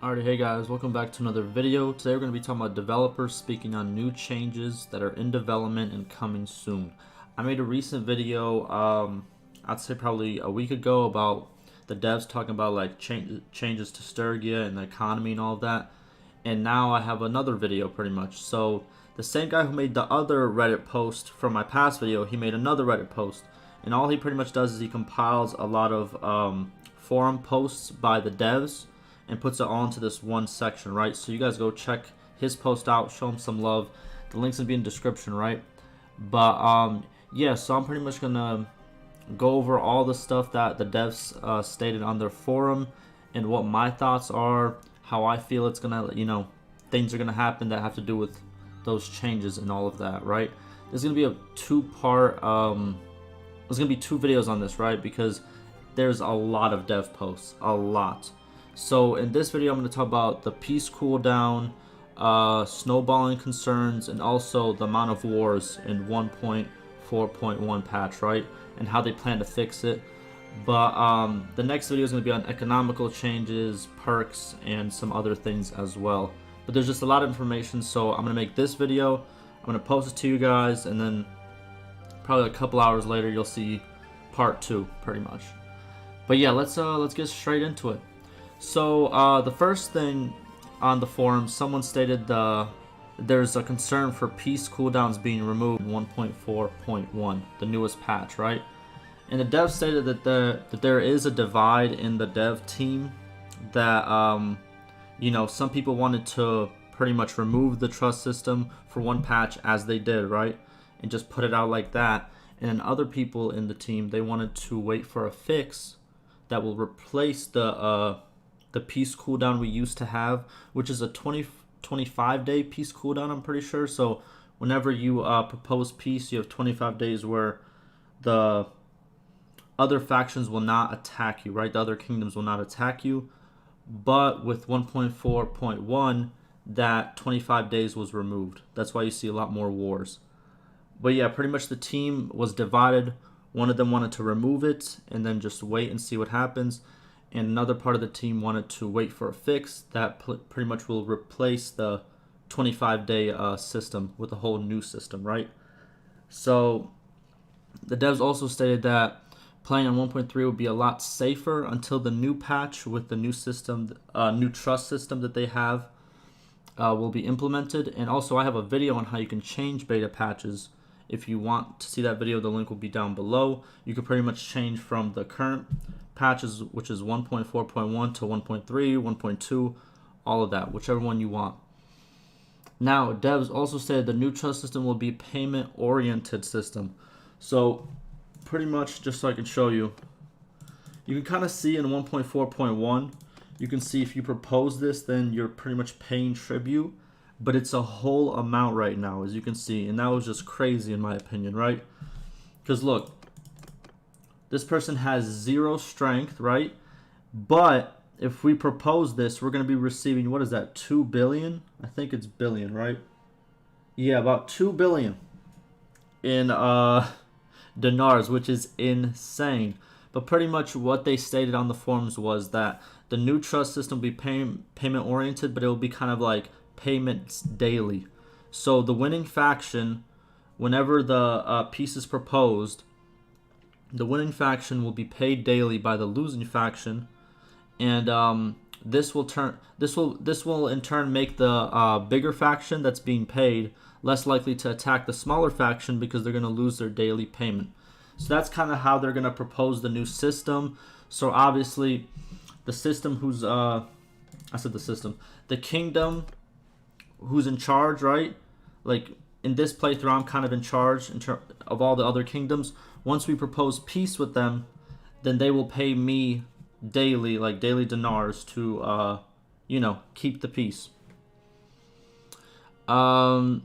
Alright, hey guys, welcome back to another video. Today we're going to be talking about developers speaking on new changes that are in development and coming soon. I made a recent video, I'd say probably a week ago, about the devs talking about like changes to Sturgia and the economy and all of that. And now I have another video pretty much. So the same guy who made the other Reddit post from my past video, he made another Reddit post. And all he pretty much does is he compiles a lot of forum posts by the devs and puts it all into this one section, right? So you guys go check his post out, show him some love. The link's gonna be in the description, right? But yeah, so I'm pretty much gonna go over all the stuff that the devs stated on their forum and what my thoughts are, how I feel it's gonna, things are gonna happen that have to do with those changes and all of that, right? There's gonna be a two-part, there's gonna be two videos on this, right? Because there's a lot of dev posts, a lot. So in this video, I'm going to talk about the peace cooldown, snowballing concerns, and also the amount of wars in 1.4.1 patch, right? And how they plan to fix it. But the next video is going to be on economical changes, perks, and some other things as well. But there's just a lot of information, so I'm going to make this video. I'm going to post it to you guys, and then probably a couple hours later, you'll see part 2, pretty much. But yeah, let's get straight into it. So the first thing on the forum, someone stated there's a concern for peace cooldowns being removed in 1.4.1, the newest patch, right? And the dev stated that there is a divide in the dev team, that some people wanted to pretty much remove the trust system for one patch, as they did, right? And just put it out like that. And then other people in the team, they wanted to wait for a fix that will replace the peace cooldown we used to have, which is a 25-day peace cooldown, I'm pretty sure. So whenever you propose peace, you have 25 days where the other factions will not attack you, right? The other kingdoms will not attack you. But with 1.4.1, that 25 days was removed. That's why you see a lot more wars. But yeah, pretty much the team was divided. One of them wanted to remove it and then just wait and see what happens. And another part of the team wanted to wait for a fix that pretty much will replace the 25-day system with a whole new system, right? So the devs also stated that playing on 1.3 would be a lot safer until the new patch with the new system, new trust system that they have will be implemented. And also I have a video on how you can change beta patches. If you want to see that video, the link will be down below. You can pretty much change from the current patches, which is 1.4.1 to 1.3, 1.2, all of that, whichever one you want. Now, devs also said the new trust system will be a payment-oriented system. So, pretty much, just so I can show you, you can kind of see in 1.4.1, you can see if you propose this, then you're pretty much paying tribute, but it's a whole amount right now, as you can see, and that was just crazy in my opinion, right? Because look, this person has 0 strength, right? But if we propose this, we're going to be receiving, what is that, 2 billion? I think it's billion, right? Yeah, about 2 billion in dinars, which is insane. But pretty much what they stated on the forums was that the new trust system will be payment oriented, but it will be kind of like payments daily. So the winning faction, whenever the piece is proposed, the winning faction will be paid daily by the losing faction, and this will in turn make the bigger faction that's being paid less likely to attack the smaller faction because they're going to lose their daily payment. So that's kind of how they're going to propose the new system. So obviously, the system the kingdom who's in charge, right? Like in this playthrough, I'm kind of in charge of all the other kingdoms. Once we propose peace with them, then they will pay me daily, like daily dinars to, keep the peace. Oh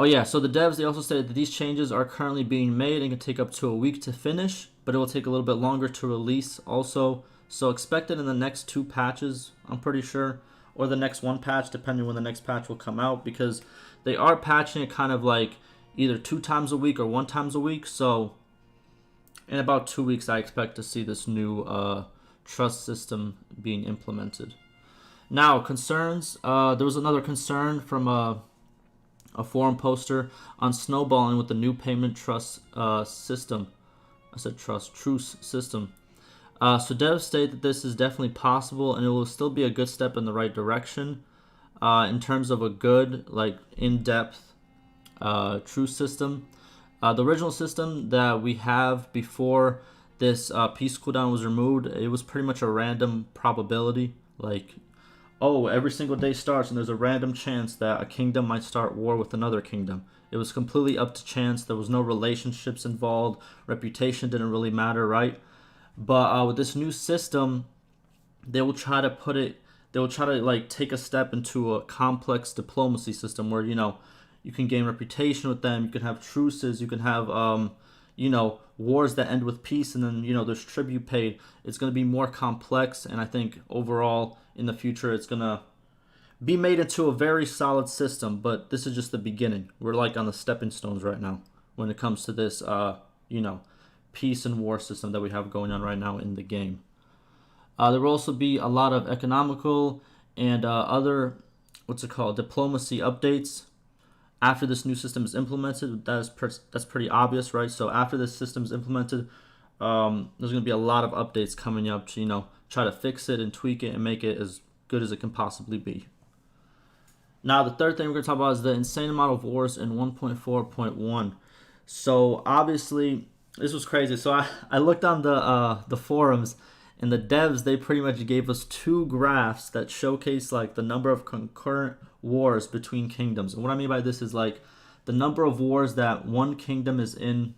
yeah, so the devs, they also stated that these changes are currently being made and can take up to a week to finish, but it will take a little bit longer to release also. So expect it in the next 2 patches, I'm pretty sure, or the next 1 patch, depending when the next patch will come out, because they are patching it kind of like either 2 times a week or 1 time a week. So in about 2 weeks, I expect to see this new trust system being implemented. Now, concerns. There was another concern from a forum poster on snowballing with the new payment trust system. I said truce system. So devs state that this is definitely possible, and it will still be a good step in the right direction in terms of a good, like, in-depth truce system. The original system that we have before this peace cooldown was removed, it was pretty much a random probability. Like, oh, every single day starts and there's a random chance that a kingdom might start war with another kingdom. It was completely up to chance. There was no relationships involved. Reputation didn't really matter, right? But with this new system, they will try to put it. They will try to like take a step into a complex diplomacy system where, you know, you can gain reputation with them. You can have truces. You can have you know, wars that end with peace, and then, you know, there's tribute paid. It's going to be more complex, and I think overall in the future it's going to be made into a very solid system. But this is just the beginning. We're like on the stepping stones right now when it comes to this you know, peace and war system that we have going on right now in the game. There will also be a lot of economical and other, what's it called, diplomacy updates after this new system is implemented. That's pretty obvious, right? So after this system is implemented, there's going to be a lot of updates coming up to, you know, try to fix it and tweak it and make it as good as it can possibly be. Now, the third thing we're going to talk about is the insane amount of wars in 1.4.1. So obviously, this was crazy. So I looked on the forums, and the devs, they pretty much gave us two graphs that showcase like the number of concurrent wars between kingdoms. And what I mean by this is like the number of wars that one kingdom is in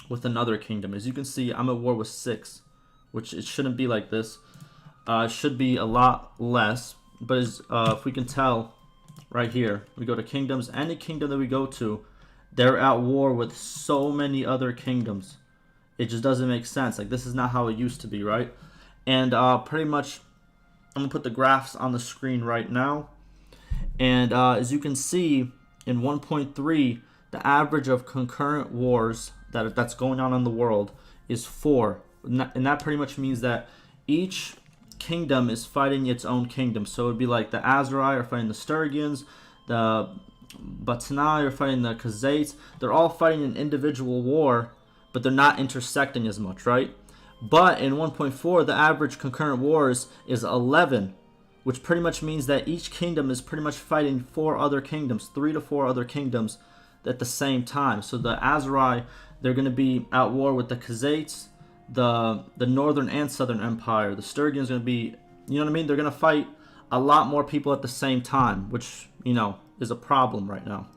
with another kingdom. As you can see, I'm at war with 6, which it shouldn't be like this. It should be a lot less. But as, if we can tell right here, we go to kingdoms. Any kingdom that we go to, they're at war with so many other kingdoms. It just doesn't make sense. Like, this is not how it used to be, right? And pretty much, I'm going to put the graphs on the screen right now. And as you can see, in 1.3, the average of concurrent wars that's going on in the world is 4. And that pretty much means that each kingdom is fighting its own kingdom. So it would be like the Azerai are fighting the Sturgians, the Batanai are fighting the Khazaits. They're all fighting an individual war, but they're not intersecting as much, right? But in 1.4, the average concurrent wars is 11, which pretty much means that each kingdom is pretty much fighting 4 other kingdoms, 3 to 4 other kingdoms at the same time. So the Azerai, they're going to be at war with the Khazaits, the Northern and Southern Empire. The Sturgians are going to be, you know what I mean? They're going to fight a lot more people at the same time, which, you know, is a problem right now.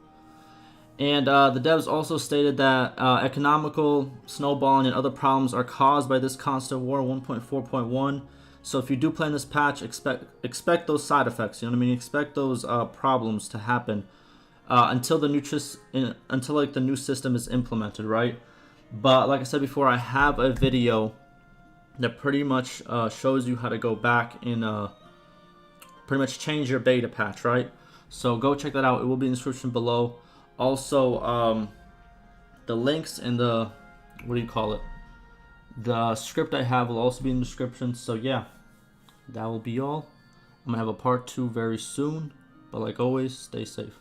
And the devs also stated that economical snowballing and other problems are caused by this constant war 1.4.1. So if you do play in this patch, expect those side effects. You know what I mean? Expect those problems to happen until the new system is implemented, right? But like I said before, I have a video that pretty much shows you how to go back and pretty much change your beta patch, right? So go check that out. It will be in the description below. Also, the links and the, what do you call it? The script I have will also be in the description. So yeah, that will be all. I'm going to have a part 2 very soon. But like always, stay safe.